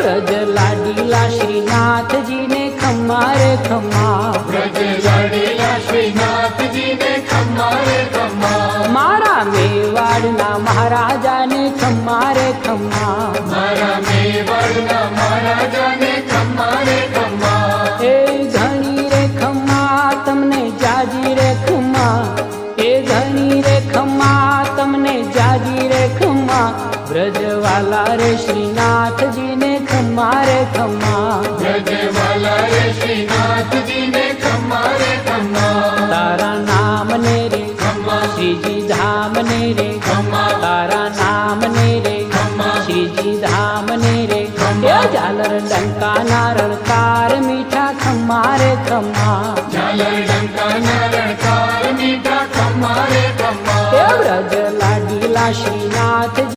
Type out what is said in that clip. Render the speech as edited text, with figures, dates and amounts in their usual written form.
વ્રજ લાડીલા શ્રીનાથજીને ખમ્મા રે ખમ્મા, વ્રજ લાડીલા શ્રીનાથજીને ખમ્મા રે ખમ્મા, મારા મેવાડના મહારાજાને ખમ્મા રે ખમ્મા, મારા મેવાડના મહારાજાને ખમ્મા રે ખમ્મા, એ ઘણી રે ખમ્મા તમને જાજી રે ખમ્મા, એ ઘણી રે ખમ્મા તમને જાજી રે ખમ્મા, વ્રજવાલા રે શ્રીનાથજીને ખમ્મા રે ખમ્મા, વ્રજવાલા રે શ્રીનાથજીને ખમ્મા રે ખમ્મા, તારા નામને રે ખમ્મા, શ્રીજી ધામને રે ખમ્મા, તારા નામને રે ખમ્મા, શ્રીજી ધામને રે, ખમ્મા, એ ઝાલર ડંકાના રણકાર મીઠા ખમ્મા રે ખમ્મા, ઝાલર ડંકાના રણકાર મીઠા ખમ્મા રે ખમ્મા, એ વ્રજ લાડીલા શ્રી